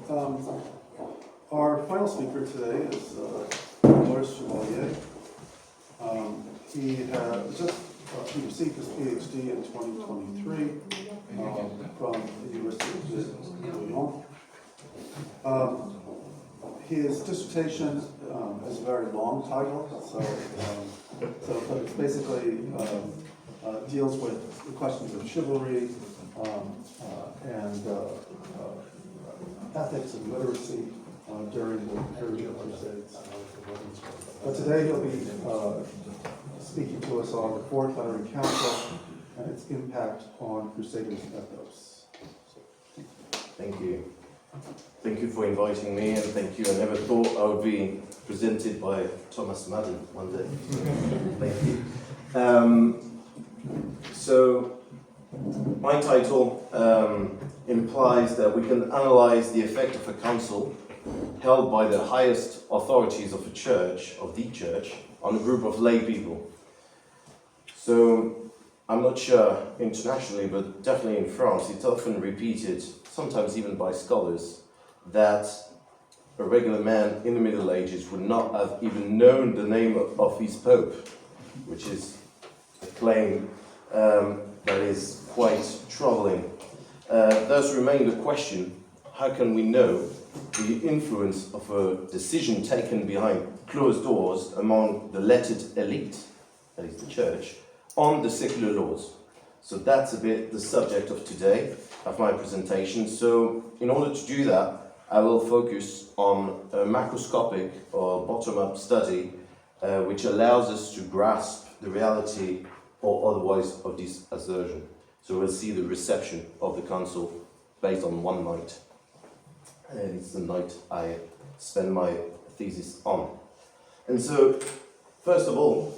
Our final speaker today is Boris Chevalier. He received his PhD in 2023 from the University of Lyon. His dissertation is a very long title, so it basically deals with the questions of chivalry and ethics and literacy during the period of Crusades. But today he'll be speaking to us on the Fourth Lateran Council and its impact on Crusaders' ethos. Thank you. Thank you for inviting me, and thank you. I never thought I would be presented by Thomas Madden one day. Thank you. So, my title implies that we can analyze the effect of a council held by the highest authorities of a church, of the church, on a group of lay people. So, I'm not sure internationally, but definitely in France, it's often repeated, sometimes even by scholars, that a regular man in the Middle Ages would not have even known the name of his pope, which is a claim that is quite troubling. Thus remained the question, how can we know the influence of a decision taken behind closed doors among the lettered elite, that is the church, on the secular laws? So that's a bit the subject of today, of my presentation. So in order to do that, I will focus on a macroscopic or bottom-up study which allows us to grasp the reality or otherwise of this assertion. So we'll see the reception of the council based on one night. And it's the night I spend my thesis on. And so, first of all,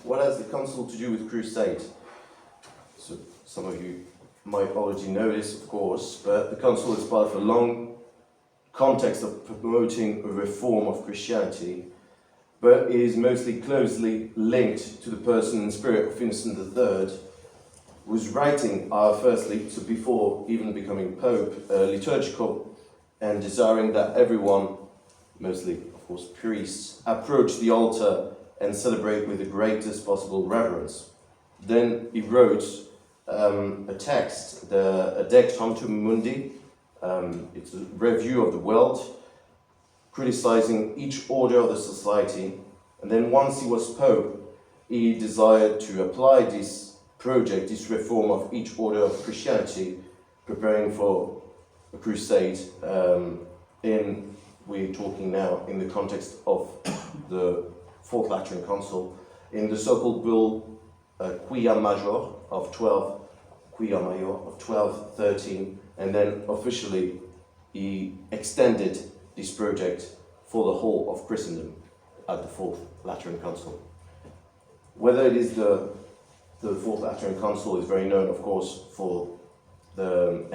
what has the council to do with crusade? So some of you might already know this, of course, but the council is part of a long context of promoting a reform of Christianity, but it is mostly closely linked to the person and spirit of Innocent III, whose writing are firstly, so before even becoming Pope, liturgical and desiring that everyone, mostly of course priests, approach the altar and celebrate with the greatest possible reverence. Then he wrote a text, the Adec Tantum Mundi, it's a review of the world, criticizing each order of the society. And then once he was Pope, he desired to apply this project, this reform of each order of Christianity, preparing for a crusade. We're talking now in the context of the Fourth Lateran Council, in the so-called Bull Quia Major of 1213, and then officially he extended this project for the whole of Christendom at the Fourth Lateran Council. Whether it is the Fourth Lateran Council is very known, of course, for the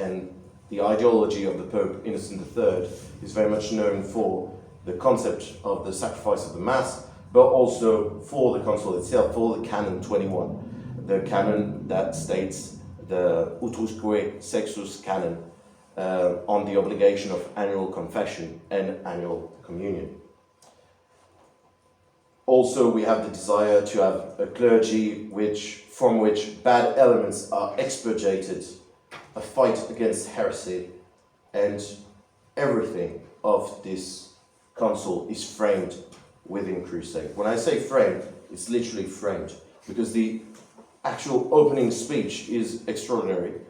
ideology of the Pope Innocent III is very much known for the concept of the sacrifice of the Mass, but also for the council itself, for the Canon 21, the canon that states the utrusque sexus canon on the obligation of annual confession and annual communion. Also, we have the desire to have a clergy from which bad elements are expurgated, a fight against heresy, and everything of this council is framed within crusade. When I say framed, it's literally framed, because the actual opening speech is extraordinary.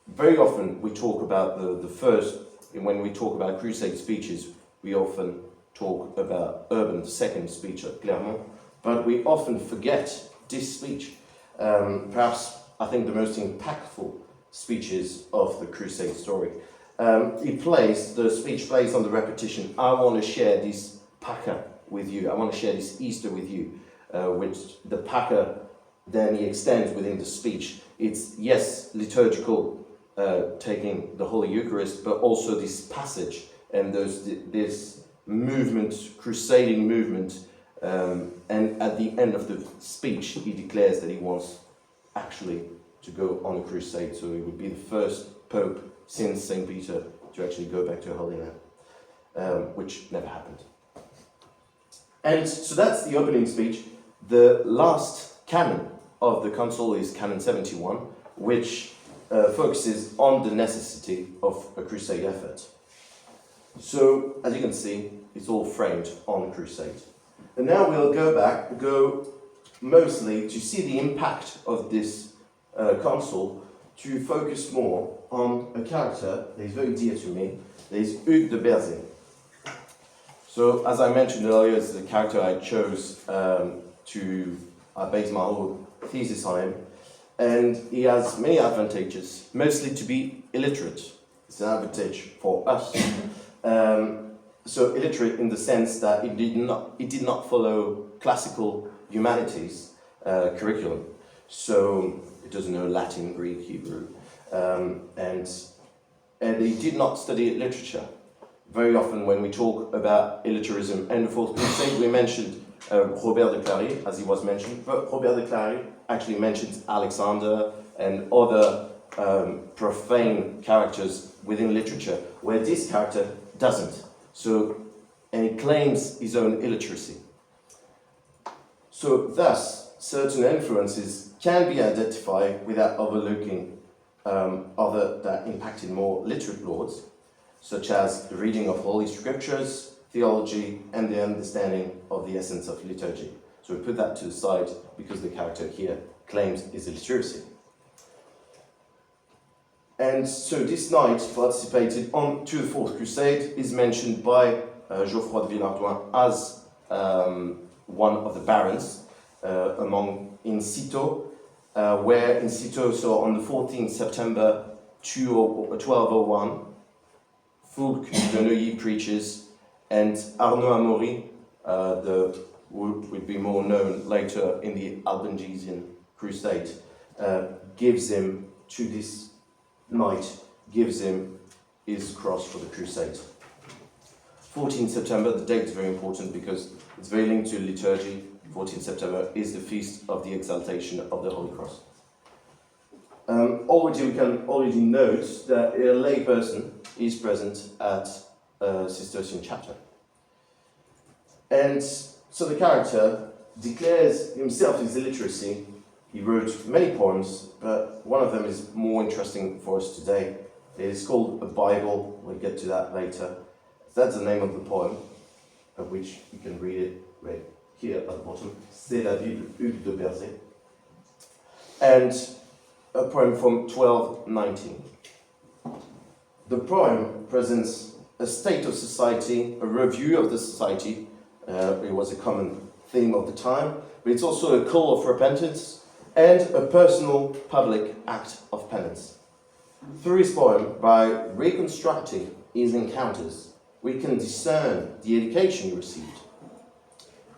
Very often we talk about the first, when we talk about crusade speeches, we often talk about Urban II speech at Clermont, but we often forget this speech. Perhaps, I think, the most impactful speeches of the crusade story. The speech plays on the repetition, I want to share this Pâques with you, I want to share this Easter with you, which the Pâques then he extends within the speech. It's, yes, liturgical, taking the Holy Eucharist, but also this passage and this movement, crusading movement, and at the end of the speech he declares that he wants actually to go on a crusade, so he would be the first Pope since St. Peter to actually go back to Holy Land, which never happened. And so that's the opening speech. The last canon of the council is Canon 71, which focuses on the necessity of a crusade effort. So, as you can see, it's all framed on crusade. And now we'll go mostly to see the impact of this council, to focus more on a character that is very dear to me, that is Hugues de Berzé. So, as I mentioned earlier, it's the character I chose to base my whole thesis on him. And he has many advantages, mostly to be illiterate. It's an advantage for us. So illiterate in the sense that it did not follow classical humanities curriculum. So it doesn't know Latin, Greek, Hebrew, and he did not study literature. Very often when we talk about illiteratism and the Fourth Crusade, we mentioned Robert de Clary, as he was mentioned, but Robert de Clary actually mentions Alexander and other profane characters within literature, where this character doesn't. So, and he claims his own illiteracy. So, thus, certain influences can be identified without overlooking other that impacted more literate lords, such as the reading of Holy Scriptures, theology, and the understanding of the essence of liturgy. So we put that to the side because the character here claims his illiteracy. And so this knight participated to the Fourth Crusade, is mentioned by Geoffroy de Villehardouin as one of the barons in Citeaux, where in Citeaux, so on the 14th September 1201, Fulk de Neuilly preaches, and Arnaud Amaury, would be more known later in the Albigensian Crusade, gives him to this knight, gives him his cross for the crusade. 14th September, the date is very important because it's very linked to liturgy. 14th September is the feast of the exaltation of the Holy Cross. We can already note that a lay person is present at a Cistercian chapter. And so the character declares himself his illiteracy. He wrote many poems, but one of them is more interesting for us today. It is called A Bible. We'll get to that later. That's the name of the poem, of which you can read it right here at the bottom. C'est la vie de Hugues de Berzé. And a poem from 1219. The poem presents a state of society, a review of the society. It was a common theme of the time, but it's also a call of repentance and a personal public act of penance. Through his poem, by reconstructing his encounters, we can discern the education he received.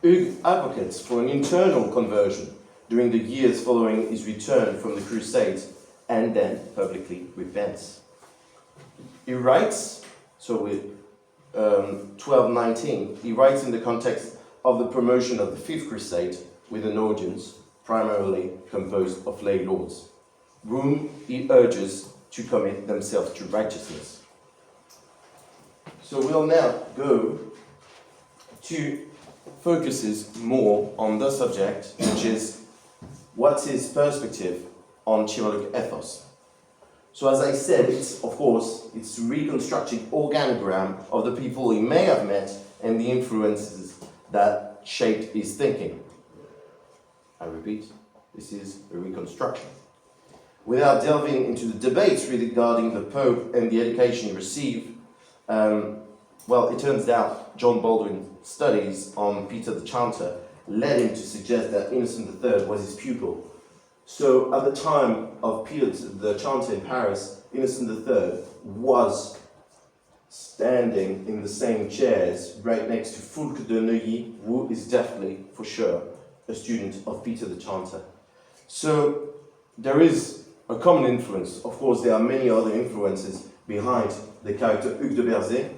Hugues advocates for an internal conversion during the years following his return from the Crusades, and then publicly repents. He writes, so with 1219, he writes in the context of the promotion of the Fifth Crusade with an audience primarily composed of lay lords, whom he urges to commit themselves to righteousness. So we'll now go to focuses more on the subject, which is what's his perspective on chivalric ethos. So as I said, it's reconstructing organogram of the people he may have met and the influences that shaped his thinking. I repeat, this is a reconstruction. Without delving into the debates regarding the Pope and the education he received, it turns out John Baldwin's studies on Peter the Chanter led him to suggest that Innocent III was his pupil. So at the time of Peter the Chanter in Paris, Innocent III was standing in the same chairs right next to Fulk de Neuilly, who is definitely, for sure, a student of Peter the Chanter. So there is a common influence. Of course, there are many other influences behind the character Hugues de Berzé.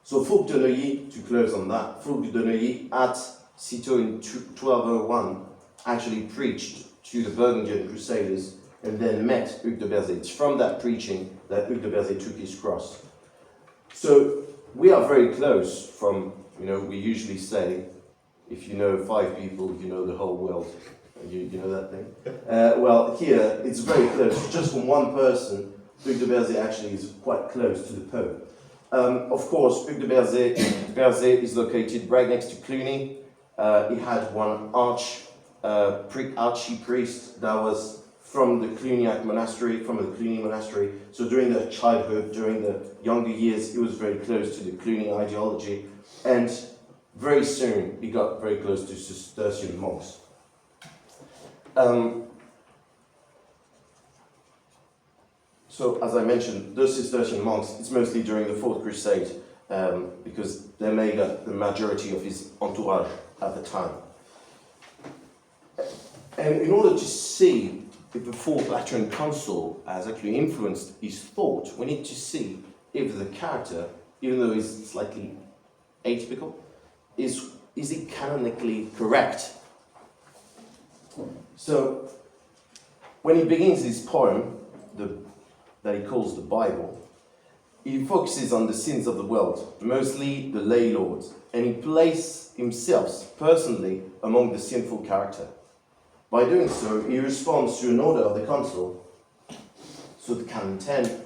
So Fulk de Neuilly, to close on that, Fulk de Neuilly at Citeaux in 1201 actually preached to the Burgundian Crusaders and then met Hugues de Berzé. It's from that preaching that Hugues de Berzé took his cross. So we are very close from, we usually say, if you know 5 people, you know the whole world. You know that thing? Well, here, it's very close. Just from one person, Hugues de Berzé actually is quite close to the Pope. Of course, Hugues de Berzé is located right next to Cluny. He had one archpriest that was from the Cluniac monastery, from the Cluny monastery. So during the childhood, during the younger years, he was very close to the Cluny ideology. And very soon, he got very close to Cistercian monks. So, as I mentioned, the Cistercian monks, it's mostly during the Fourth Crusade, because they made up the majority of his entourage at the time. And in order to see if the Fourth Lateran Council has actually influenced his thought, we need to see if the character, even though he's slightly atypical, is he canonically correct? So, when he begins his poem, that he calls the Bible, he focuses on the sins of the world, mostly the lay lords, and he places himself personally among the sinful character. By doing so, he responds to an order of the council. So the Canon 10.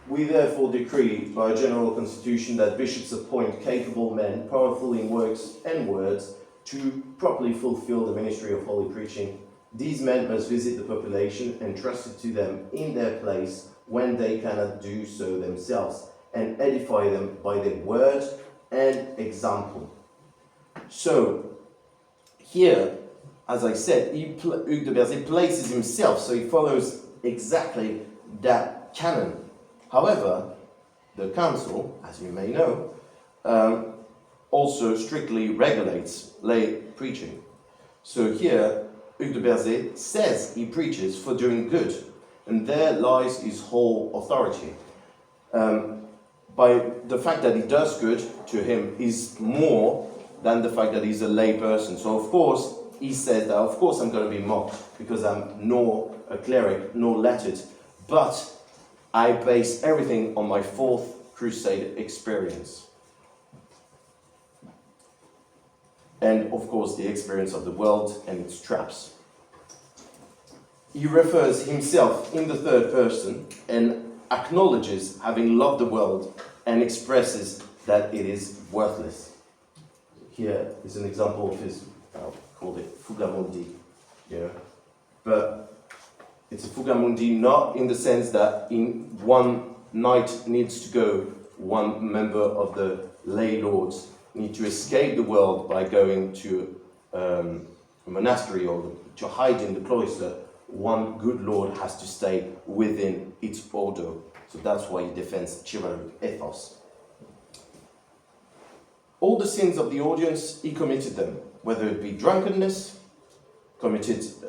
We therefore decree by a general constitution that bishops appoint capable men, powerful in works and words, to properly fulfill the ministry of holy preaching. These men must visit the population entrusted to them in their place when they cannot do so themselves, and edify them by their word and example. So, here, as I said, Hugues de Berzé places himself, so he follows exactly that canon. However, the council, as you may know, also strictly regulates lay preaching. So here, Hugues de Berzé says he preaches for doing good, and there lies his whole authority. By the fact that he does good to him is more than the fact that he's a lay person. So of course, he said that, of course I'm going to be mocked, because I'm nor a cleric, nor lettered, but I base everything on my Fourth Crusade experience. And of course, the experience of the world and its traps. He refers himself in the third person and acknowledges having loved the world and expresses that it is worthless. Here is an example of his, I'll call it Fuga Mundi, but it's a Fuga Mundi not in the sense that in one night needs to go one member of the lay lords need to escape the world by going to a monastery or to hide in the cloister. One good lord has to stay within its order. So that's why he defends chivalric ethos. All the sins of the audience, he committed them, whether it be drunkenness, drunkenness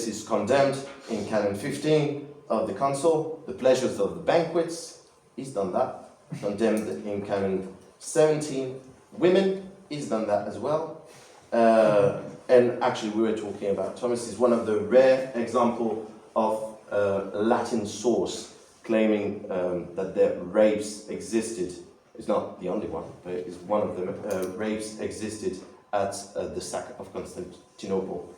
is condemned in Canon 15 of the Council, the pleasures of the banquets, he's done that, condemned in Canon 17, women, he's done that as well. And actually we were talking about, Thomas is one of the rare examples of a Latin source claiming that their rapes existed. It's not the only one, but it's one of them. Rapes existed at the sack of Constantinople.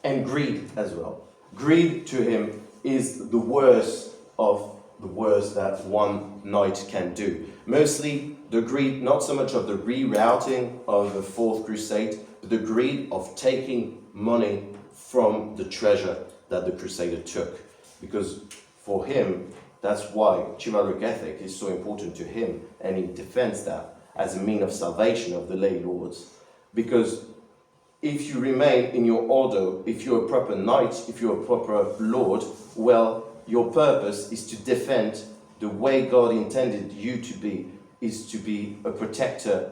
And greed as well. Greed to him is the worst of the worst that one knight can do. Mostly the greed, not so much of the rerouting of the Fourth Crusade, but the greed of taking money from the treasure that the Crusader took. Because for him, that's why chivalric ethic is so important to him, and he defends that as a means of salvation of the lay lords. Because if you remain in your order, if you're a proper knight, if you're a proper lord, well, your purpose is to defend the way God intended you to be, is to be a protector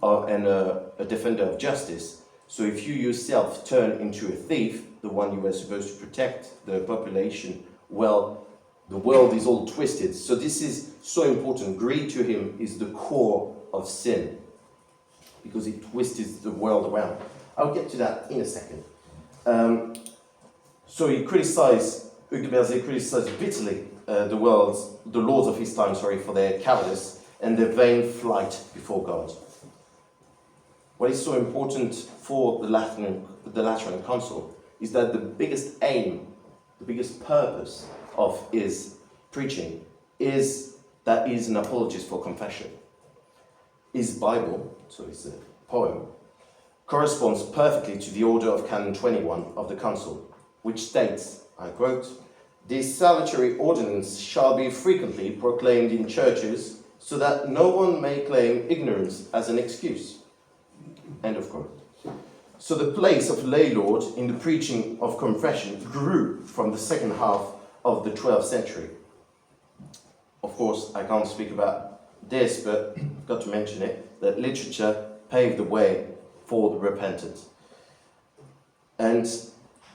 and a defender of justice. So if you yourself turn into a thief, the one you were supposed to protect the population, well, the world is all twisted. So this is so important. Greed to him is the core of sin. because it twists the world around. I'll get to that in a second. So Hugues de Berzé criticized bitterly the lords of his time, for their cowardice and their vain flight before God. What is so important for the Lateran Council is that the biggest aim, the biggest purpose of his preaching is that he's an apologist for confession. His Bible, so it's a poem, corresponds perfectly to the order of Canon 21 of the Council, which states, I quote, "This salutary ordinance shall be frequently proclaimed in churches, so that no one may claim ignorance as an excuse." End of quote. So the place of lay lord in the preaching of confession grew from the second half of the 12th century. Of course, I can't speak about this, but I've got to mention it, that literature paved the way for the repentant. And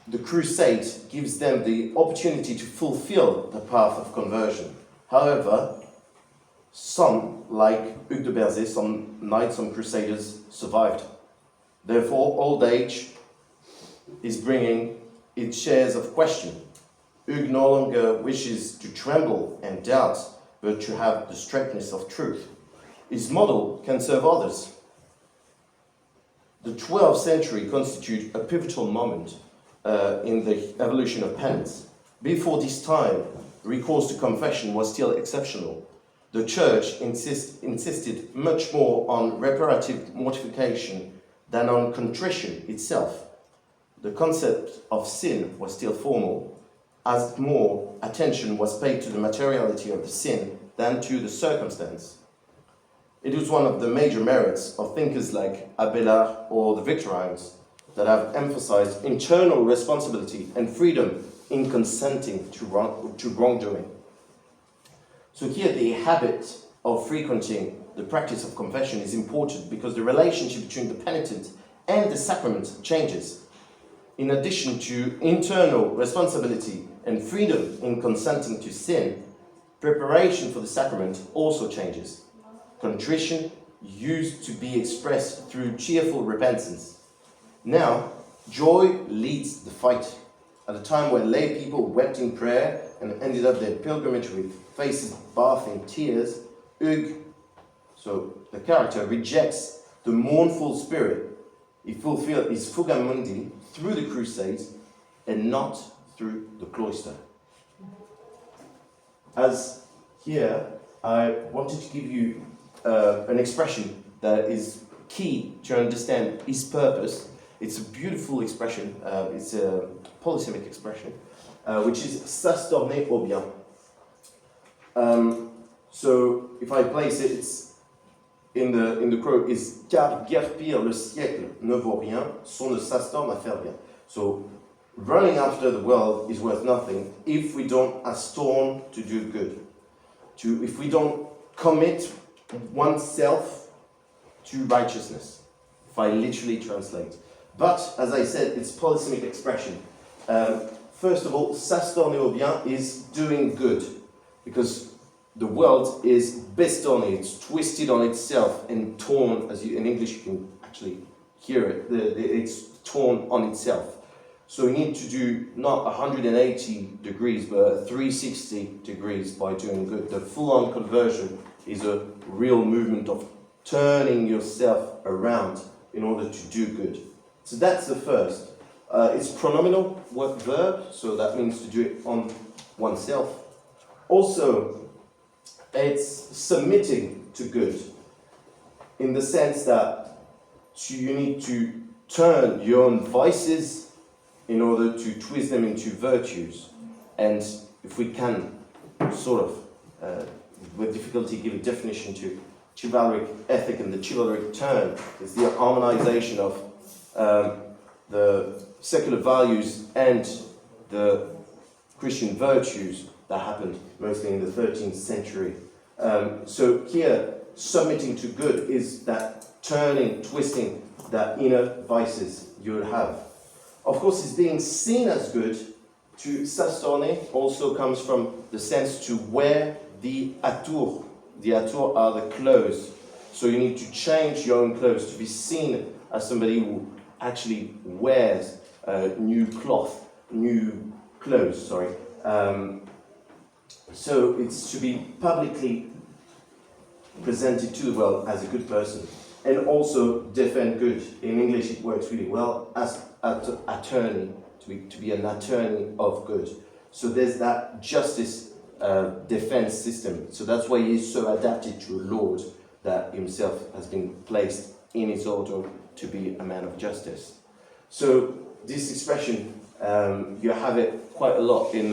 the crusade gives them the opportunity to fulfill the path of conversion. However, some, like Hugues de Berzé, some knights, some crusaders, survived. Therefore, old age is bringing its shares of question. Hugues no longer wishes to tremble and doubt, but to have the straightness of truth. His model can serve others. The 12th century constitutes a pivotal moment in the evolution of penance. Before this time, recourse to confession was still exceptional. The Church insisted much more on reparative mortification than on contrition itself. The concept of sin was still formal, as more attention was paid to the materiality of the sin than to the circumstance. It was one of the major merits of thinkers like Abelard or the Victorines that have emphasized internal responsibility and freedom in consenting to wrongdoing. So here the habit of frequenting the practice of confession is important because the relationship between the penitent and the sacrament changes. In addition to internal responsibility and freedom in consenting to sin, preparation for the sacrament also changes. Contrition used to be expressed through cheerful repentance. Now, joy leads the fight. At a time where lay people wept in prayer and ended up their pilgrimage with faces bathed in tears, Hugues, so the character, rejects the mournful spirit. He fulfilled his fuga mundi through the Crusades and not through the cloister. As here, I wanted to give you an expression that is key to understand his purpose. It's a beautiful expression, it's a polysemic expression, which is s'astorner au bien. So if I place it, it's in the quote is car guère pire le siècle ne vaut rien, son ne s'astorne à faire bien. So running after the world is worth nothing if we don't astorn to do good. If we don't commit oneself to righteousness, if I literally translate. But, as I said, it's polysemic expression. First of all, s'astorner au bien is doing good, because the world is bestorné, it's twisted on itself and torn, in English you can actually hear it, it's torn on itself. So we need to do not 180 degrees, but 360 degrees by doing good. The full-on conversion is a real movement of turning yourself around in order to do good. So that's the first. It's pronominal verb, so that means to do it on oneself. Also, it's submitting to good, in the sense that you need to turn your own vices in order to twist them into virtues. And if we can sort of, with difficulty, give a definition to chivalric ethic and the chivalric turn, it's the harmonization of the secular values and the Christian virtues that happened mostly in the 13th century. So here, submitting to good is that turning, twisting that inner vices you would have. Of course, it's being seen as good. To s'astorner also comes from the sense to wear the atours. The atours are the clothes. So you need to change your own clothes to be seen as somebody who actually wears new clothes, sorry. So it's to be publicly presented to the world as a good person, and also defend good. In English it works really well as an attorney, to be an attorney of good. So there's that justice defense system. So that's why he is so adapted to a lord that himself has been placed in his order to be a man of justice. So this expression, you have it quite a lot in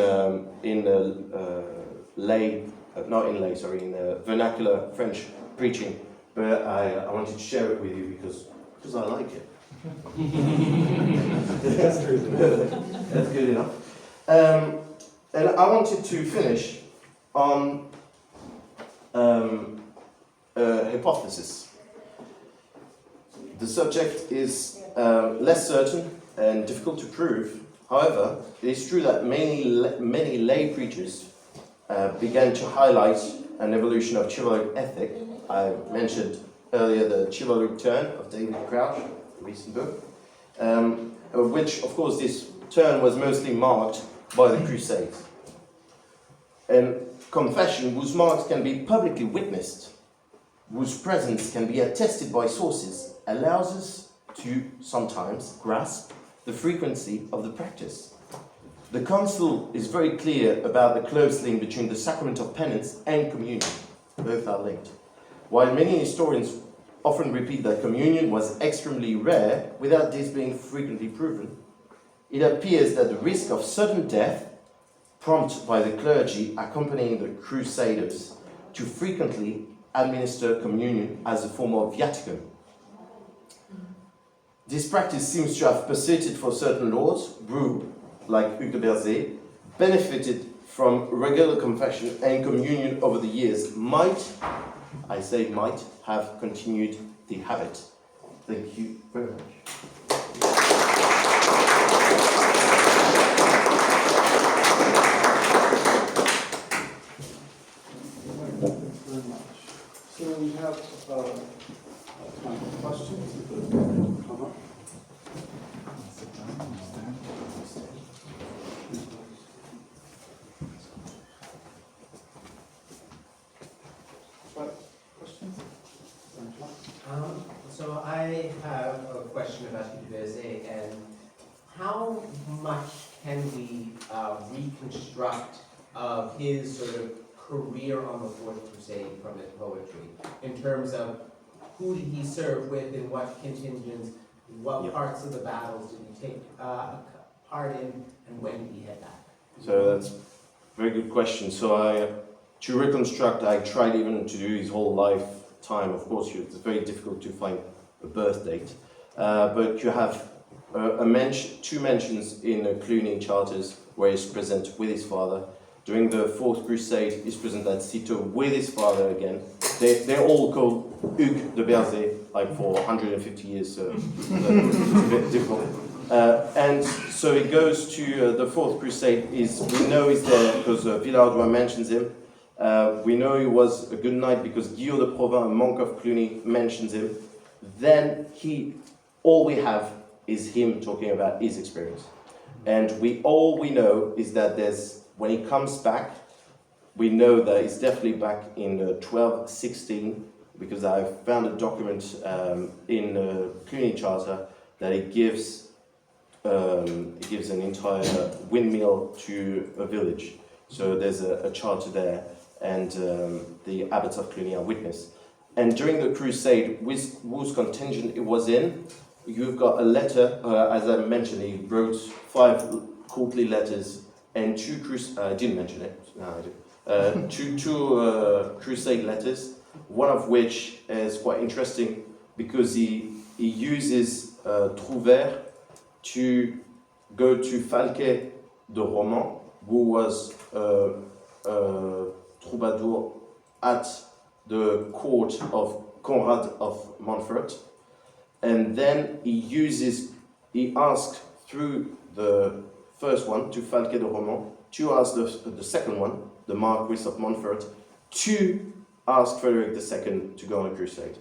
vernacular French preaching, but I wanted to share it with you because I like it. That's good enough. And I wanted to finish on a hypothesis. The subject is less certain and difficult to prove. However, it is true that many lay preachers began to highlight an evolution of chivalric ethic. I mentioned earlier the Chivalric Turn of David Crouch, a recent book, of which, of course, this turn was mostly marked by the Crusades. And confession, whose marks can be publicly witnessed, whose presence can be attested by sources, allows us to sometimes grasp the frequency of the practice. The Council is very clear about the close link between the sacrament of penance and communion. Both are linked. While many historians often repeat that communion was extremely rare, without this being frequently proven, it appears that the risk of sudden death, prompted by the clergy accompanying the Crusaders to frequently administer communion as a form of viaticum. This practice seems to have persisted for certain lords, who, like Hugues de Berzé, benefited from regular confession and communion over the years, might have continued the habit. Thank you very much. Very much. So we have time for questions. If you could come up. Questions? So I have a question about Hugues de Berzé, and how much can we reconstruct of his sort of career on the Fourth Crusade from his poetry, in terms of who did he serve with, in what contingents, what parts of the battles did he take part in, and when did he head back? So that's a very good question. So to reconstruct, I tried even to do his whole lifetime. Of course, it's very difficult to find a birth date, but you have two mentions in the Cluny Charters where he's present with his father. During the Fourth Crusade, he's present at Citeaux with his father again. They're all called Hugues de Berzé, like for 150 years, so it's a bit difficult. And so it goes to the Fourth Crusade. We know he's there because Villehardouin mentions him. We know he was a good knight because Guillaume de Provins, a monk of Cluny, mentions him. Then all we have is him talking about his experience. And all we know is that when he comes back, we know that he's definitely back in 1216, because I found a document in the Cluny Charter that it gives an entire windmill to a village. So there's a charter there, and the abbots of Cluny are witness. And during the crusade, whose contingent it was in, you've got a letter, as I mentioned, he wrote 5 courtly letters and 2 I didn't mention it, no I did. Two crusade letters, one of which is quite interesting because he uses Trouvert to go to Falquet de Romans, who was a troubadour at the court of Conrad of Montfort, and then he asks through the first one to Falquet de Romans to ask the second one, the Marquis of Montfort, to ask Frederick II to go on a crusade.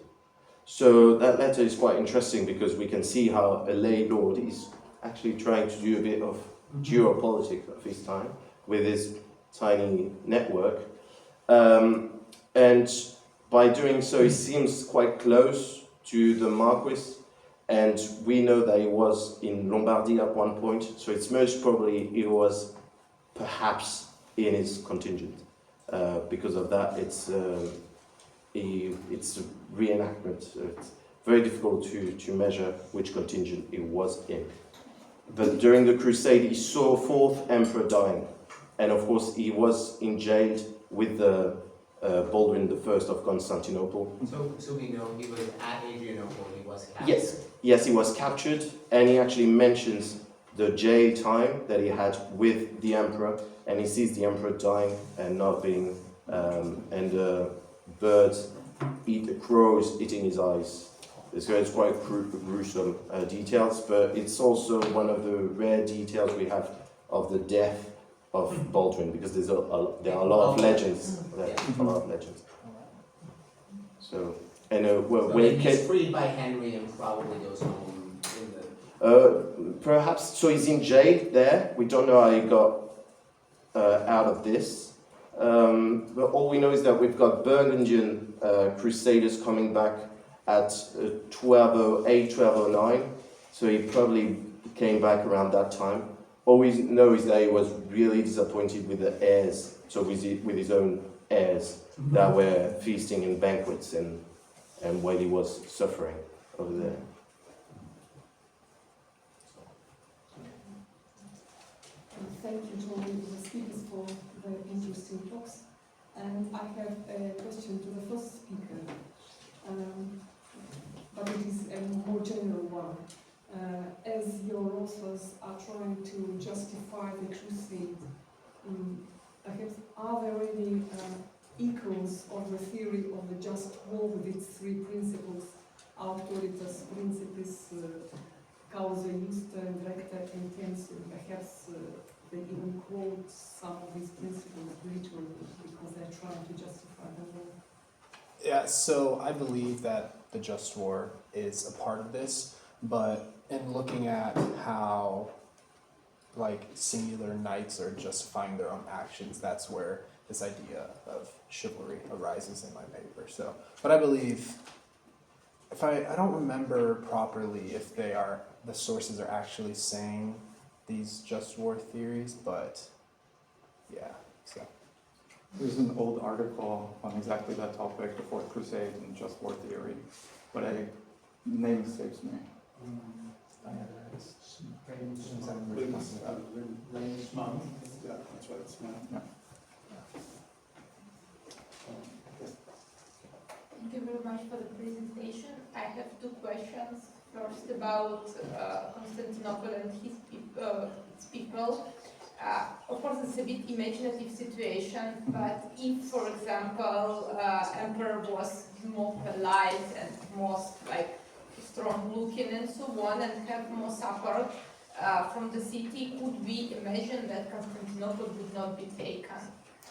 So that letter is quite interesting because we can see how a lay lord is actually trying to do a bit of geopolitics of his time with his tiny network. And by doing so, he seems quite close to the Marquis, and we know that he was in Lombardy at one point, so it's most probably he was perhaps in his contingent. Because of that, it's a reenactment, so it's very difficult to measure which contingent he was in. But during the Crusade, he saw a fourth emperor dying, and of course he was in jail with the Baldwin I of Constantinople. So we know he was at Adrianople, he was captured. Yes, he was captured, and he actually mentions the jail time that he had with the emperor, and he sees the emperor dying and not being, and birds eat the crows eating his eyes. So it's quite gruesome details, but it's also one of the rare details we have of the death of Baldwin, because there are a lot of legends. A lot of legends. So, and when it he's came, freed by Henry and probably goes home in the... perhaps, so he's in jail there. We don't know how he got out of this. But all we know is that we've got Burgundian Crusaders coming back at 1208, 1209. So he probably came back around that time. All we know is that he was really disappointed with the heirs, so with his own heirs that were feasting in banquets and while he was suffering over there. Thank you, John, and the speakers for the interesting talks. And I have a question to the first speaker, but it is a more general one. As your authors are trying to justify the crusade, perhaps are there any echoes of the theory of the just war with its three principles, auctoritas, principis, causa justa, and recta intensio? Perhaps they even quote some of these principles literally because they're trying to justify the war. Yeah, so I believe that the just war is a part of this, but in looking at how like singular knights are justifying their own actions, that's where this idea of chivalry arises in my paper. So, but I believe, if I don't remember properly if the sources are actually saying these just war theories, but yeah, so. There's an old article on exactly that topic, the Fourth Crusade and just war theory, but name escapes me. Yeah, that's right, it's Yeah. Thank you very much for the presentation. I have two questions. First about Constantinople and its people. Of course, it's a bit imaginative situation, but if, for example, emperor was more polite and more like strong-looking and so on, and have more support from the city, could we imagine that Constantinople would not be taken?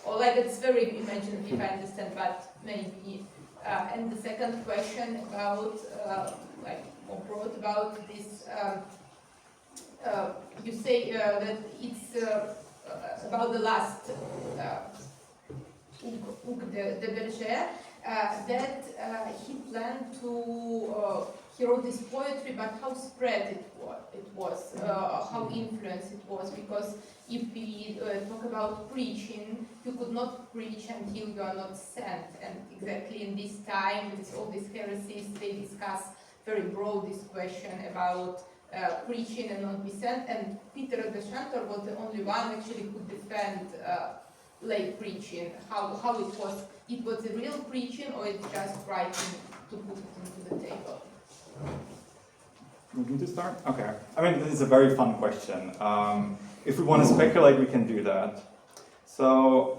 Or like it's very imaginative, I understand, but maybe. And the second question about, like more broad about this, you say that it's about the last Hugues de Bergerac, that he planned to, he wrote this poetry, but how spread it was, how influenced it was, because if we talk about preaching, you could not preach until you are not sent, and exactly in this time, with all these heresies, they discuss very broad this question about preaching and not be sent, and Peter de Chantor was the only one actually who defend lay preaching, how it was a real preaching or it's just writing to put it into the table? Want me to start? Okay. I mean, this is a very fun question. If we want to speculate, we can do that. So,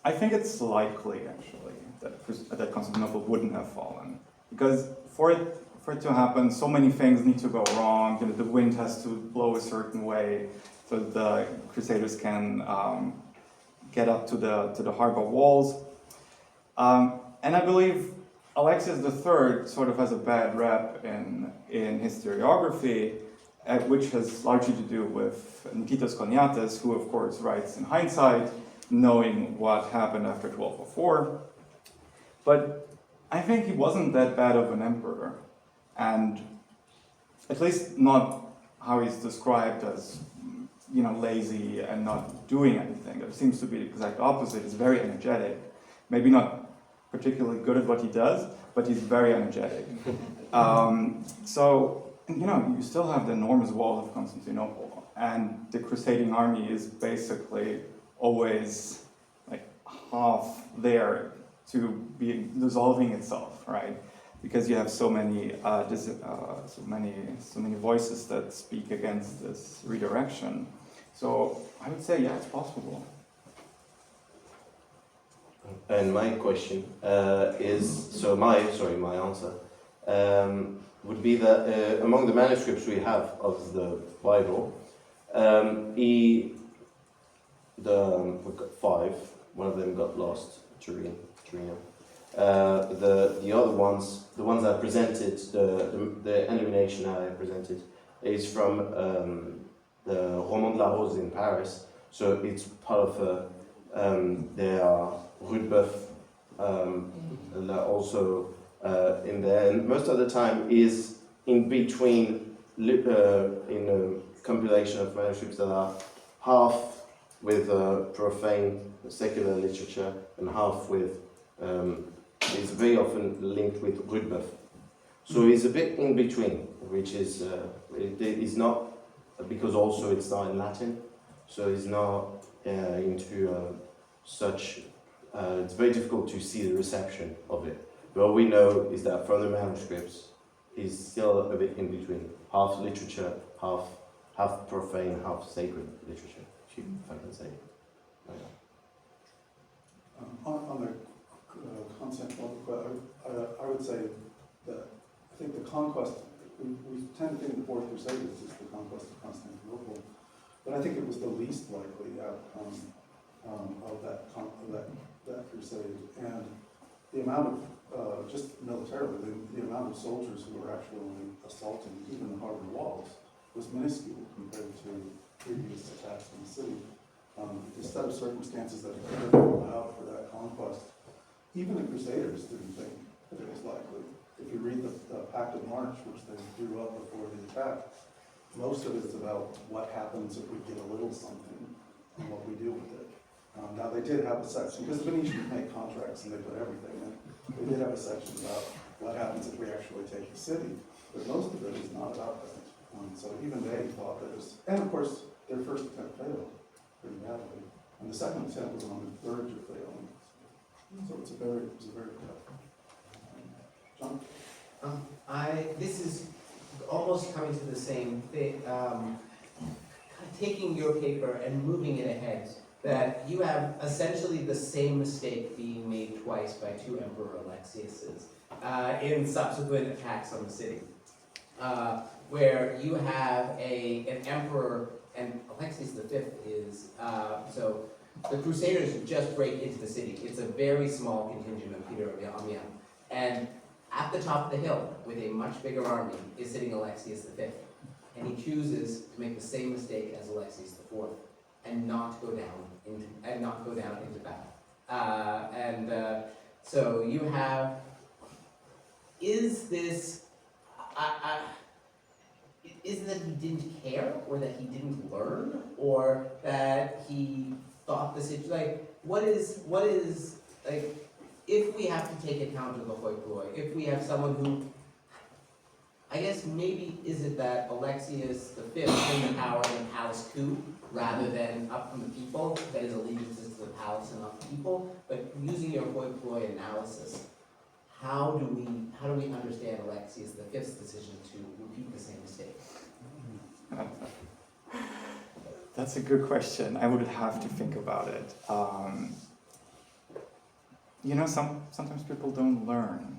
I think it's likely, actually, that Constantinople wouldn't have fallen. Because for it to happen, so many things need to go wrong. You know, the wind has to blow a certain way so the Crusaders can get up to the harbor walls. And I believe Alexius III sort of has a bad rep in historiography, which has largely to do with Nikitas Koniates, who of course writes in hindsight, knowing what happened after 1204. But I think he wasn't that bad of an emperor, and at least not how he's described as, lazy and not doing anything. It seems to be the exact opposite. He's very energetic, maybe not particularly good at what he does, but he's very energetic. You still have the enormous walls of Constantinople, and the crusading army is basically always like half there to be dissolving itself, right? Because you have so many voices that speak against this redirection. So I would say, yeah, it's possible. And my question my answer would be that among the manuscripts we have of the Bible, we've got 5. One of them got lost, Turin. The other ones, the ones I presented, the illumination I presented, is from the Roman de la Rose in Paris. So it's part of their Rudebeuf also in there, and most of the time is in between in a compilation of manuscripts that are half with profane secular literature and half with is very often linked with Rudebeuf. So it's a bit in between, which is it is not, because also it's not in Latin, so it's not into such. It's very difficult to see the reception of it. But what we know is that from the manuscripts, is still a bit in between, half literature, half profane, half sacred literature, if I can say. On the content level, I would say that I think the conquest, we tend to think the Fourth Crusades is the conquest of Constantinople, but I think it was the least likely outcome of that crusade. And the amount of, just militarily, the amount of soldiers who were actually assaulting even the harbor walls was minuscule compared to previous attacks on the city. The set of circumstances that occurred allowed for that conquest, even the Crusaders didn't think that it was likely. If you read the Pact of March, which they drew up before the attack, most of it is about what happens if we get a little something and what we do with it. Now they did have a section, because the Venetians make contracts and they put everything in. They did have a section about what happens if we actually take the city, but most of it is not about that. So even they thought that it was, and of course their first attempt failed pretty badly, and the second attempt was on the verge of failing. So it was a very tough. John? This is almost coming to the same thing, taking your paper and moving it ahead, that you have essentially the same mistake being made twice by 2 Emperor Alexiuses in subsequent attacks on the city, where you have an emperor, and Alexius V is, so the Crusaders just break into the city. It's a very small contingent of Peter of Amiens, and at the top of the hill, with a much bigger army, is sitting Alexius V, and he chooses to make the same mistake as Alexius IV, and not go down into battle. So you have, is this, is it that he didn't care, or that he didn't learn, or that he thought the situation, like, what is, like, if we have to take account of the hoi polloi, if we have someone who, I guess maybe is it that Alexius V came to power in a palace coup, rather than up from the people, that his allegiances to the palace and not the people, but using your hoi polloi analysis, how do we understand Alexius V's decision to repeat the same mistake? That's a good question. I would have to think about it. Sometimes people don't learn.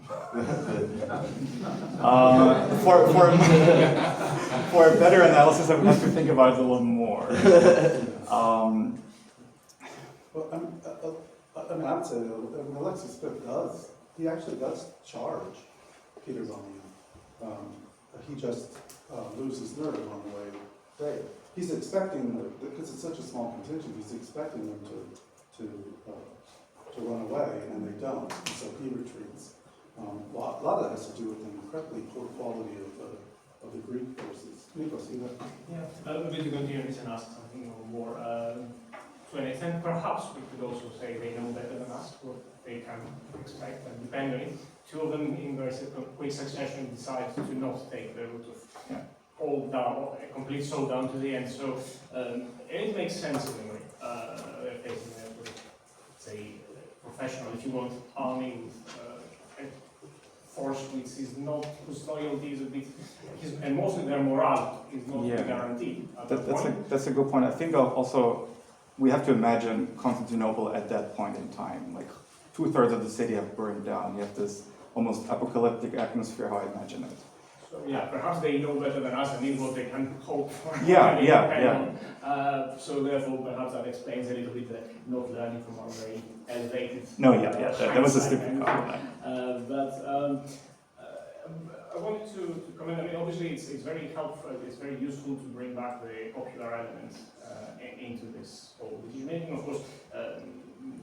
For a better analysis, I would have to think about it a little more. Well, I would say, Alexius V does he actually does charge Peter's on the he just loses nerve on the way there. He's expecting them, because it's such a small contingent, he's expecting them to run away, and they don't, and so he retreats. A lot of that has to do with the incredibly poor quality of the Greek forces. Nikos, you know? Yeah, a little bit to continue this and ask something more. To an extent, perhaps we could also say they know better than us what they can expect, and depend on it. Two of them, in very quick succession, decide to not take the route of all down, a complete soul down to the end. So it makes sense in a way. They're facing say, professional, if you want, army with a force which is not, whose loyalty is a bit, and mostly their morale is not guaranteed. That's a good point. I think also we have to imagine Constantinople at that point in time. Like 2/3 of the city have burned down. You have this almost apocalyptic atmosphere, how I imagine it. So yeah, perhaps they know better than us and need what they can hope for. So therefore, perhaps that explains a little bit the not learning from our very elevated. No, that was a stupid comment. I wanted to comment. I mean, obviously, it's very helpful. It's very useful to bring back the popular element into this whole decision making. Of course,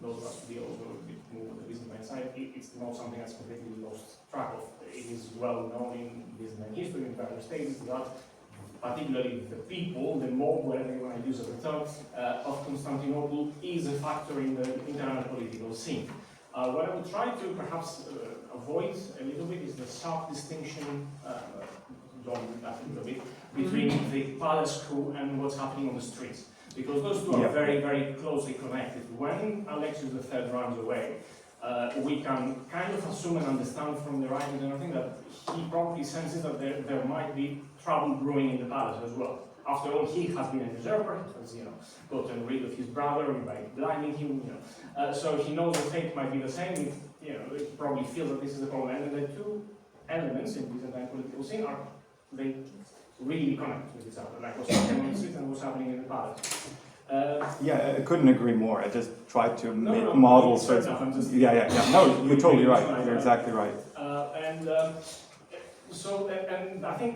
those of us who deal also a bit more with the Byzantine side, it's not something that's completely lost track of. It is well known in Byzantine history, in various states, that particularly the people, the mob, whatever you want to use as a term, of Constantinople is a factor in the internal political scene. What I would try to perhaps avoid a little bit is the sharp distinction, John did that a little bit, between the palace crew and what's happening on the streets. Because those two are very, very closely connected. When Alexius III runs away, we can kind of assume and understand from the writings and everything that he probably senses that there might be trouble brewing in the palace as well. After all, he has been a usurper, he has, gotten rid of his brother by blinding him, so he knows the fate might be the same. He probably feels that this is the problem. And the two elements in Byzantine political scene are, they really connect with each other, like what's happening on the street and what's happening in the palace. I couldn't agree more. I just tried to make models. No, you're totally right. You're exactly right. And I think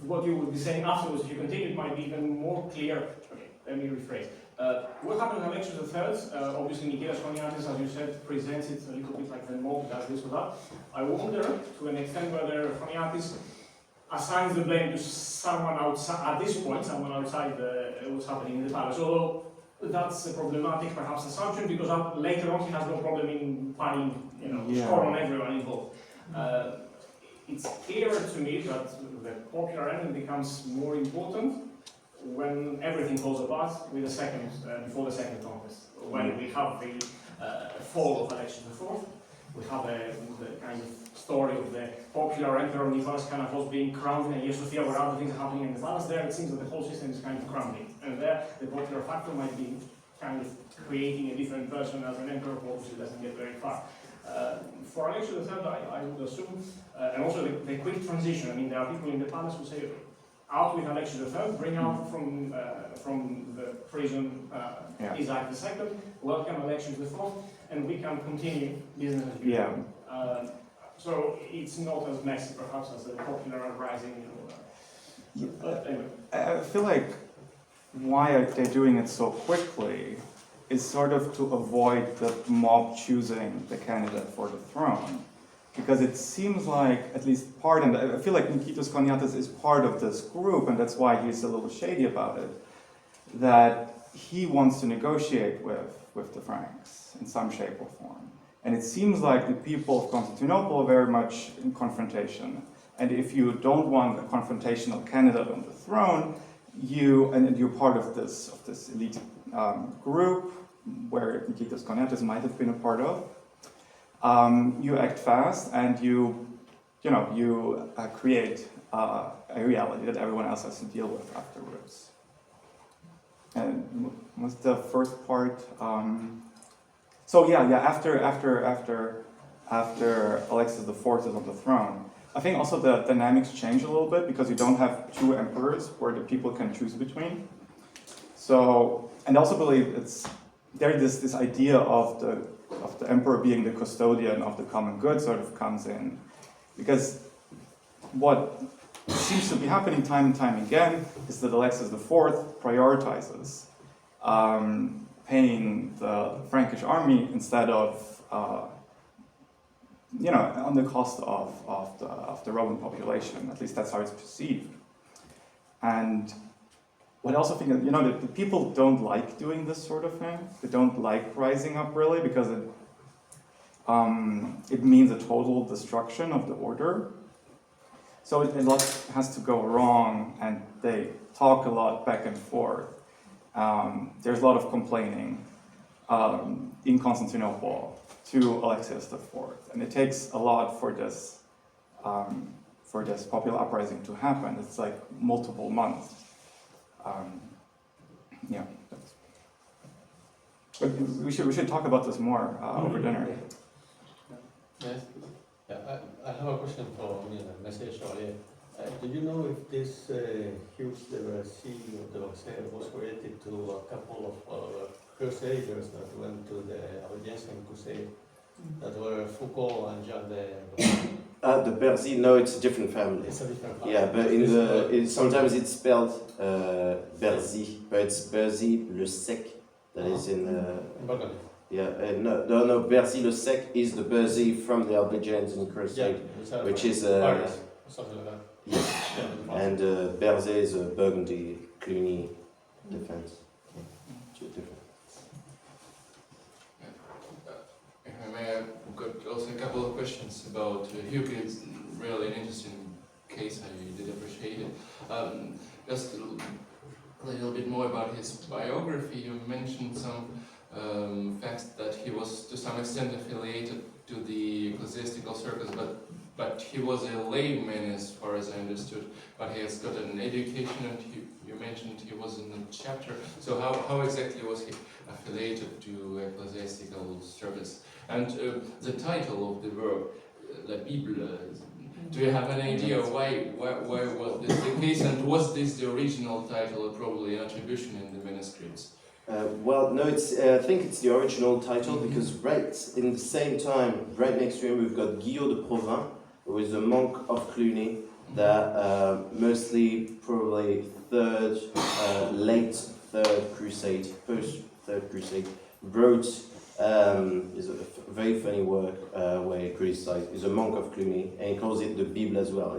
what you would be saying afterwards, if you continue, it might be even more clear. Okay, let me rephrase. What happened to Alexius III? Obviously, Nikitas Choniatis, as you said, presents it a little bit like the mob does this or that. I wonder, to an extent, whether Choniatis assigns the blame to someone outside, at this point, someone outside what's happening in the palace. Although that's a problematic, perhaps, assumption, because later on he has no problem in piling, score on everyone involved. It's clearer to me that the popular element becomes more important when everything falls apart with the second, before the second conquest. When we have the fall of Alexius IV, we have the kind of story of the popular emperor Nicholas Kanafos being crowned in Hagia Sophia, where other things are happening in the palace. There it seems that the whole system is kind of crumbling. And there the popular factor might be kind of creating a different person as an emperor, who obviously doesn't get very far. For Alexius III, I would assume, and also the quick transition. I mean, there are people in the palace who say, out with Alexius III, bring out from the prison Isaac II, welcome Alexius IV, and we can continue business as usual. So it's not as messy, perhaps, as the popular uprising. Anyway. I feel like why they're doing it so quickly is sort of to avoid the mob choosing the candidate for the throne. Because it seems like, at least part, and I feel like Nikitas Choniatis is part of this group, and that's why he's a little shady about it, that he wants to negotiate with the Franks in some shape or form. And it seems like the people of Constantinople are very much in confrontation. And if you don't want a confrontational candidate on the throne, you're part of this elite group, where Nikitas Choniatis might have been a part of. You act fast, and you create a reality that everyone else has to deal with afterwards. And what's the first part? After Alexius IV is on the throne, I think also the dynamics change a little bit, because you don't have two emperors where the people can choose between. So, and I also believe there's this idea of the the emperor being the custodian of the common good sort of comes in. Because what seems to be happening time and time again is that Alexis IV prioritizes paying the Frankish army instead of, on the cost of the Roman population. At least that's how it's perceived. And what I also think, that the people don't like doing this sort of thing. They don't like rising up really because it means a total destruction of the order. So a lot has to go wrong, and they talk a lot back and forth. There's a lot of complaining in Constantinople to Alexius IV, and it takes a lot for this popular uprising to happen. It's like multiple months. But we should talk about this more over dinner. Yes. Yeah, I have a question for message earlier. Do you know if this huge sea of the Versailles was related to a couple of Crusaders that went to the Albigensian Crusade, that were Foucault and Jean de... The Berzy, no, it's a different family. It's a different family. Yeah, but sometimes it's spelled Berzy, but it's Berzy le Sec, that is in... Burgundy. Yeah, no, Berzy le Sec is the Berzy from the Albigensian Crusade, Yeah, which is... Paris, something like that. Yes, Yeah. and Berzy is a Burgundy Cluny defense. Two different. If I may, I've got also a couple of questions about Hugh. It's really an interesting case. I did appreciate it. Just a little bit more about his biography. You mentioned some facts that he was to some extent affiliated to the ecclesiastical circles, but he was a layman as far as I understood. But he has got an education, and you mentioned he was in the chapter. So how exactly was he affiliated to ecclesiastical service? And the title of the work, La Bible, do you have an idea why was this the case, and was this the original title or probably an attribution in the manuscripts? Well, no, I think it's the original title, because right in the same time, right next to him, we've got Guillaume de Provins, who is a monk of Cluny, that mostly probably late Third Crusade, post Third Crusade, wrote is a very funny work where he criticized. He's a monk of Cluny, and he calls it the Bible as well.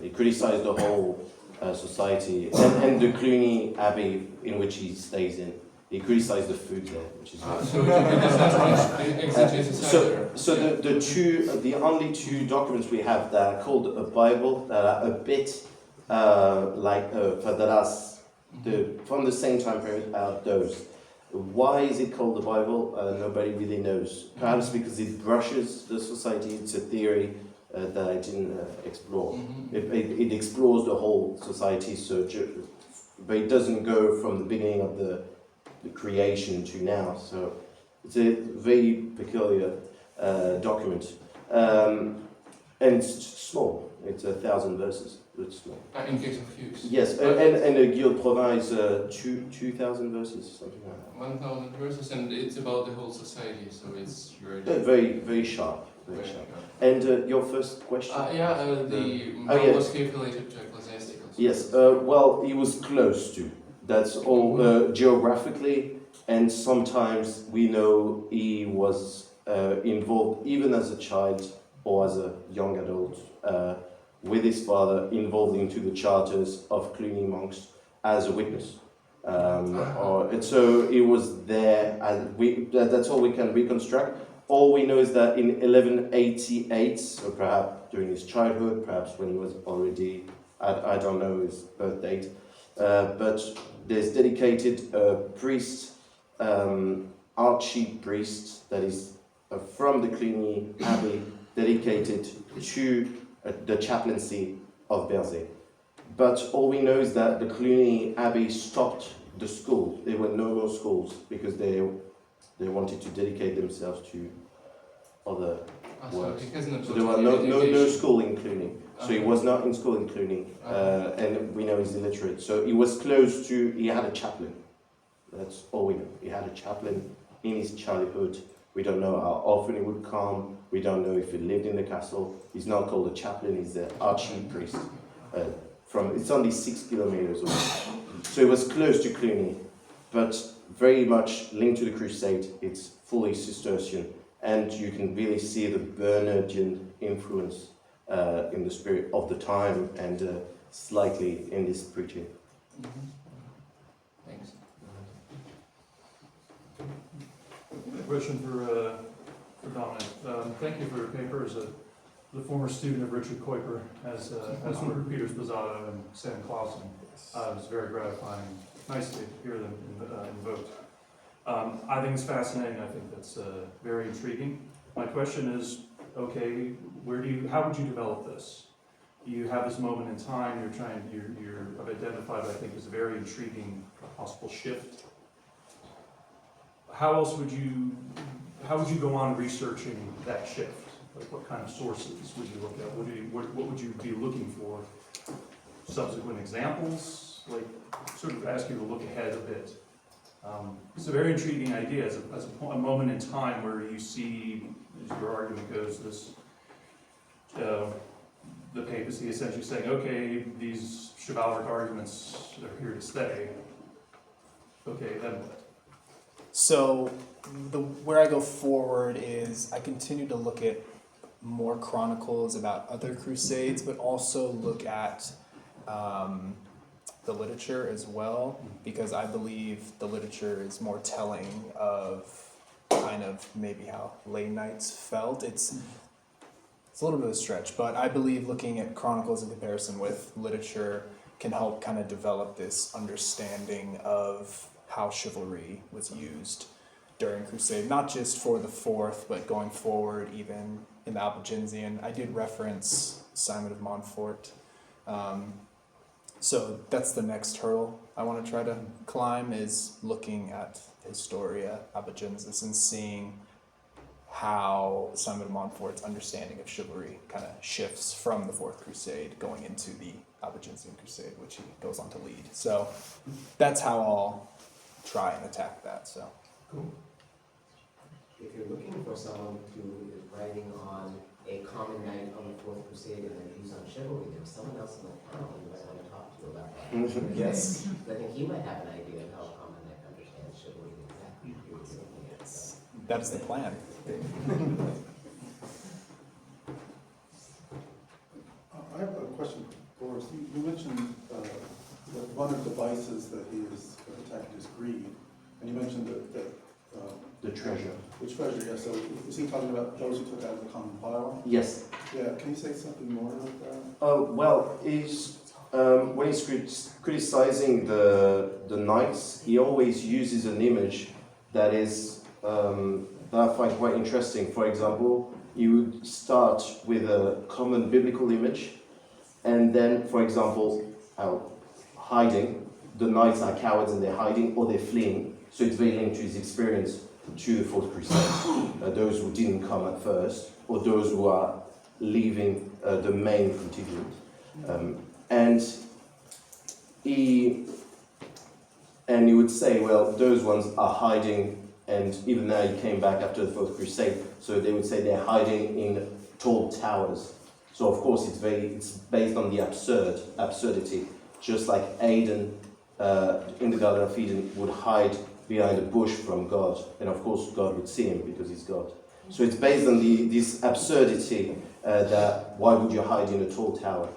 He criticized the whole society and the Cluny Abbey in which he stays in. He criticized the food there, which is the only two documents we have that are called a Bible that are a bit from the same time period are those. Why is it called the Bible? Nobody really knows. Perhaps because it brushes the society. It's a theory that I didn't explore. It explores the whole society, but it doesn't go from the beginning of the creation to now. So it's a very peculiar document. And it's small. It's 1,000 verses. It's small. In case of Hughes. Yes, and Guillaume de Provins is 2,000 verses, something like that. 1,000 verses, and it's about the whole society, so it's very Very, very sharp. Very sharp. And your first question? How was he affiliated to ecclesiasticals? Yes, well, he was close to. That's all geographically, and sometimes we know he was involved, even as a child or as a young adult, with his father, involved into the charters of Cluny monks as a witness. And so he was there, and that's all we can reconstruct. All we know is that in 1188, so perhaps during his childhood, perhaps when he was already, I don't know his birth date, but there's dedicated a priest, archpriest, that is from the Cluny Abbey, dedicated to the chaplaincy of Berzy. But all we know is that the Cluny Abbey stopped the school. There were no more schools because they wanted to dedicate themselves to other works. So there was no school in Cluny. So he was not in school in Cluny, and we know he's illiterate. So he was close to, he had a chaplain. That's all we know. He had a chaplain in his childhood. We don't know how often he would come. We don't know if he lived in the castle. He's not called a chaplain, he's the archpriest. It's only 6 kilometers away. So it was close to Cluny, but very much linked to the Crusade. It's fully Cistercian, and you can really see the Bernardian influence in the spirit of the time and slightly in this preaching. Thanks. Question for Dominic. Thank you for your paper. As the former student of Richard Kuiper, as were Peter Spazzato and Sam Clausen. It was very gratifying. Nice to hear them invoked. I think it's fascinating. I think that's very intriguing. My question is, okay, how would you develop this? You have this moment in time. You've identified, I think, as a very intriguing possible shift. How would you go on researching that shift? Like, what kind of sources would you look at? What would you be looking for? Subsequent examples? Like, sort of ask you to look ahead a bit. It's a very intriguing idea as a moment in time where you see, as your argument goes, this the papacy essentially saying, okay, these chivalric arguments are here to stay. Okay, then what? So where I go forward is I continue to look at more chronicles about other crusades, but also look at the literature as well, because I believe the literature is more telling of kind of maybe how lay knights felt. It's a little bit of a stretch, but I believe looking at chronicles in comparison with literature can help kind of develop this understanding of how chivalry was used during Crusade, not just for the fourth, but going forward, even in the Albigensian. I did reference Simon of Montfort. So that's the next hurdle I want to try to climb, is looking at Historia Albigensis and seeing how Simon of Montfort's understanding of chivalry kind of shifts from the Fourth Crusade going into the Albigensian Crusade, which he goes on to lead. So that's how I'll try and attack that. So. Cool. If you're looking for someone who is writing on a common knight on the Fourth Crusade and their views on chivalry, there's someone else in the panel you might want to talk to about that. Yes. I think he might have an idea of how a common knight understands chivalry exactly. He was looking at, so. That is the plan. I have a question for Boris. You mentioned that one of the vices that he is attacking is greed, and you mentioned that The treasure. the treasure. Yeah. So is he talking about those who took out of the common pile? Yes. Yeah. Can you say something more about that? Well, when he's criticizing the knights, he always uses an image that is that I find quite interesting. For example, you would start with a common biblical image, and then, for example, hiding. The knights are cowards and they're hiding or they're fleeing. So it's very linked to his experience to the Fourth Crusade. Those who didn't come at first, or those who are leaving the main contingent. And he would say, well, those ones are hiding, and even now he came back after the Fourth Crusade, so they would say they're hiding in tall towers. So of course it's based on the absurdity, just like Aidan in the Garden of Eden would hide behind a bush from God, and of course God would see him because he's God. So it's based on this absurdity that why would you hide in a tall tower?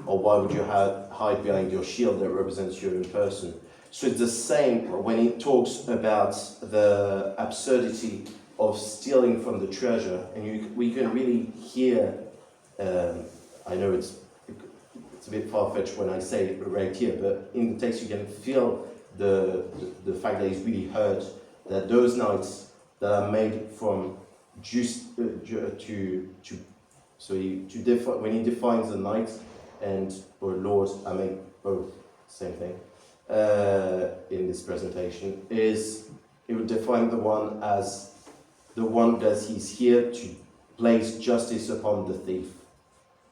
Or why would you hide behind your shield that represents you in person? So it's the same when he talks about the absurdity of stealing from the treasure, and we can really hear, I know it's a bit far-fetched when I say it right here, but in the text you can feel the fact that he's really hurt that those knights that are made from when he defines the knight or lord, I make both same thing in this presentation, is he would define the one as the one that he's here to place justice upon the thief.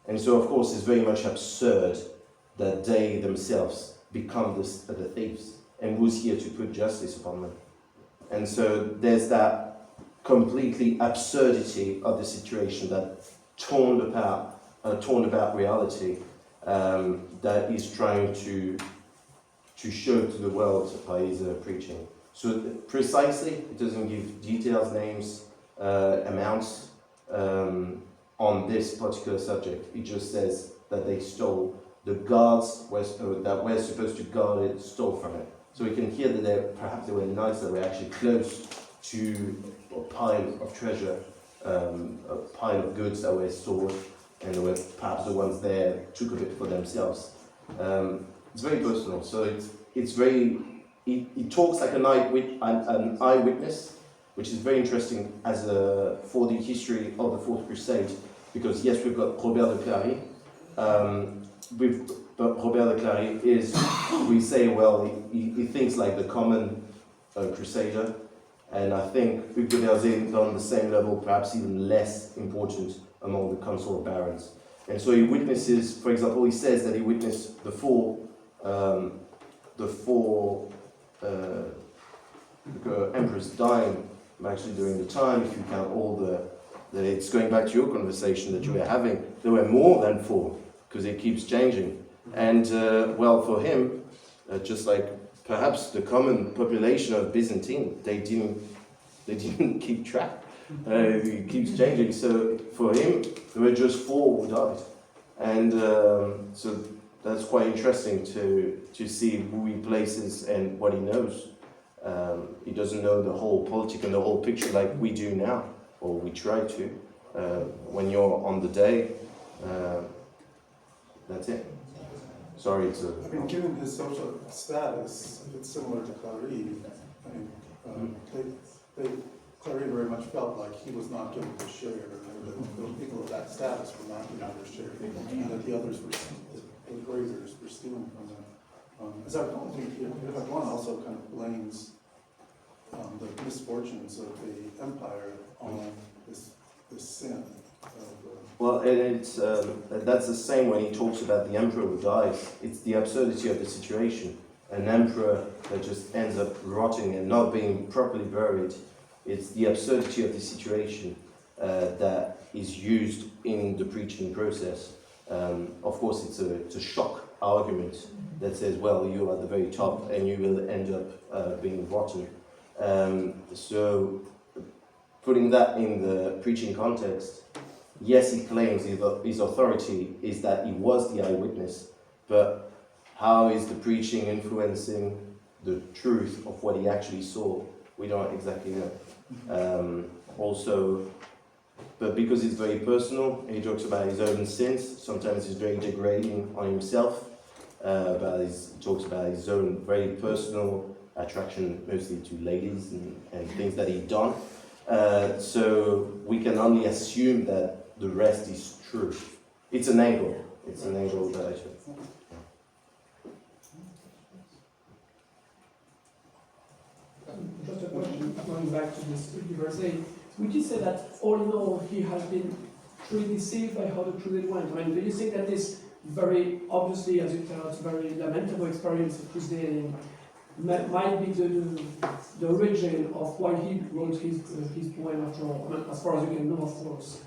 And so, of course, it's very much absurd that they themselves become the thieves. And who's here to put justice upon them? And so there's that completely absurdity of the situation that torn about reality that he's trying to show to the world by his preaching. So precisely, it doesn't give details, names, amounts on this particular subject. It just says that they stole, the guards that were supposed to guard it stole from it. So we can hear that perhaps there were knights that were actually close to a pile of treasure, a pile of goods that were stored, and there were perhaps the ones there took a bit for themselves. It's very personal, so it's very, he talks like an eyewitness, which is very interesting for the history of the Fourth Crusade, because yes, we've got Robert de Clary. But Robert de Clary is, we say, well, he thinks like the common crusader, and I think Hugues de Verzé is on the same level, perhaps even less important among the council of barons. And so he witnesses, for example, he says that he witnessed the four emperors dying actually during the time, if you count all it's going back to your conversation that you were having, there were more than 4, because it keeps changing. And well, for him, just like perhaps the common population of Byzantine, they didn't keep track. It keeps changing. So for him, there were just 4 who died, and so that's quite interesting to see who he places and what he knows. He doesn't know the whole politics and the whole picture like we do now, or we try to. When you're on the day, that's it. Sorry, it's a... I mean, given his social status, if it's similar to Clary, I mean, Clary very much felt like he was not given his share, or the people of that status were not given their share, and that the others were, the grazers were stealing from them. As I recall, one also kind of blames the misfortunes of the empire on this sin. Well, it's that's the same when he talks about the emperor who dies. It's the absurdity of the situation. An emperor that just ends up rotting and not being properly buried. It's the absurdity of the situation that is used in the preaching process. Of course, it's a shock argument that says, well, you're at the very top and you will end up being rotten. So, putting that in the preaching context, yes, he claims his authority is that he was the eyewitness, but how is the preaching influencing the truth of what he actually saw? We don't exactly know. Also, but because it's very personal, he talks about his own sins. Sometimes he's very degrading on himself, but he talks about his own very personal attraction, mostly to ladies and things that he'd done. So we can only assume that the rest is true. It's an angle. It's an angle that I should. Just a question, going back to this Verzé. Would you say that all in all he has been truly deceived by how the crusade went? I mean, do you think that this very obviously, as you tell us, very lamentable experience of crusading might be the origin of why he wrote his poem after all? I mean, as far as you can know, of course.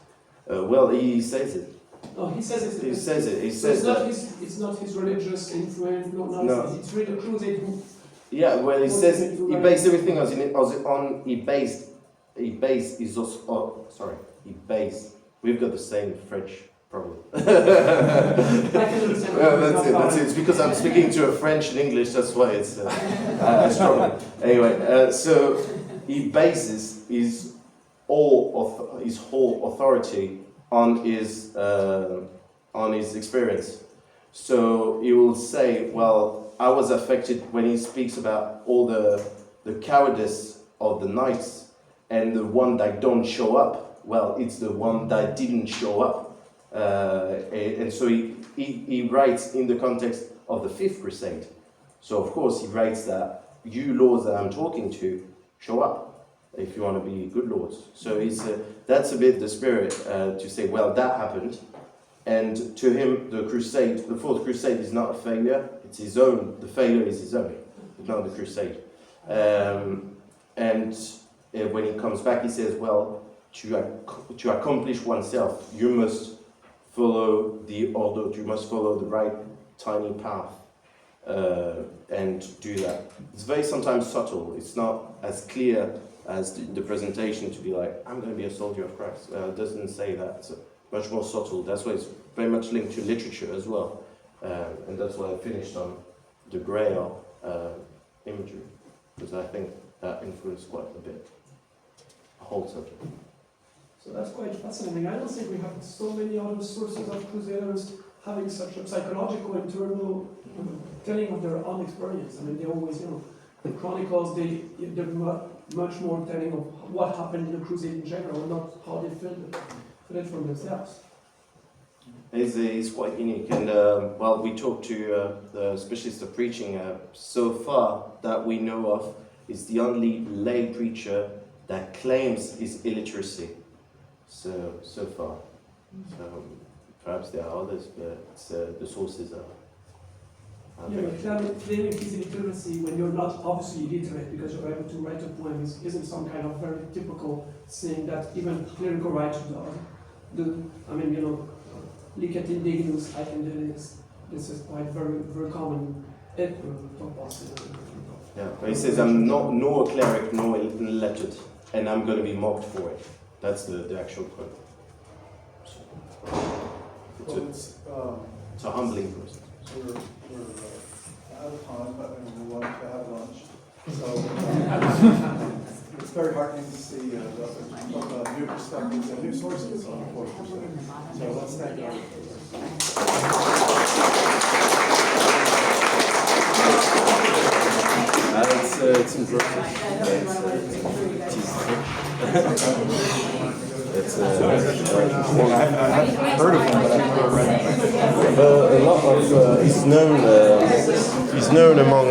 Well, he says it. No, he says it. He says it. He So says that. it's not his religious influence. No. It's really the crusade who. Yeah, well, he says he based everything on he based his sorry, he based. We've got the same French problem. I can understand. Well, that's it. It's because I'm speaking to a French and English. That's why it's a struggle. Anyway, so he bases his whole authority on his experience. So he will say, well, I was affected when he speaks about all the cowardice of the knights and the one that don't show up. Well, it's the one that didn't show up. And so he writes in the context of the Fifth Crusade. So of course he writes that you lords that I'm talking to, show up if you want to be good lords. So that's a bit the spirit to say, well, that happened. And to him, the Fourth Crusade is not a failure. It's his own. The failure is his own. It's not the crusade. And when he comes back, he says, well, to accomplish oneself, you must follow the order, you must follow the right tiny path, and do that. It's very sometimes subtle. It's not as clear as the presentation to be like, I'm going to be a soldier of Christ. It doesn't say that. It's much more subtle. That's why it's very much linked to literature as well. And that's why I finished on the Grail imagery, because I think that influenced quite a bit the whole subject. So that's quite fascinating. I don't think we have so many other sources of Crusaders having such a psychological, internal telling of their own experience. I mean, they always, the chronicles, they're much more telling of what happened in the crusade in general, not how they felt it for themselves. It's quite unique, and well, we talked to the specialist of preaching. So far that we know of, is the only lay preacher that claims his illiteracy. So far, so perhaps there are others, but the sources are. Yeah, but claiming his illiteracy when you're not obviously illiterate because you're able to write a poem isn't some kind of very typical thing that even clerical writers do. I mean, licet indignus, I can do this. This is quite very, very common. Yeah, but he says, I'm not nor a cleric nor lettered, and I'm going to be mocked for it. That's the actual quote. It's a humbling person. So we're out of time, but we want to have lunch. So it's very heartening to see new perspectives and new sources on the 4th Crusade. So let's thank you. It's impressive. It's I haven't heard of him, but I've never read him. a lot of he's known among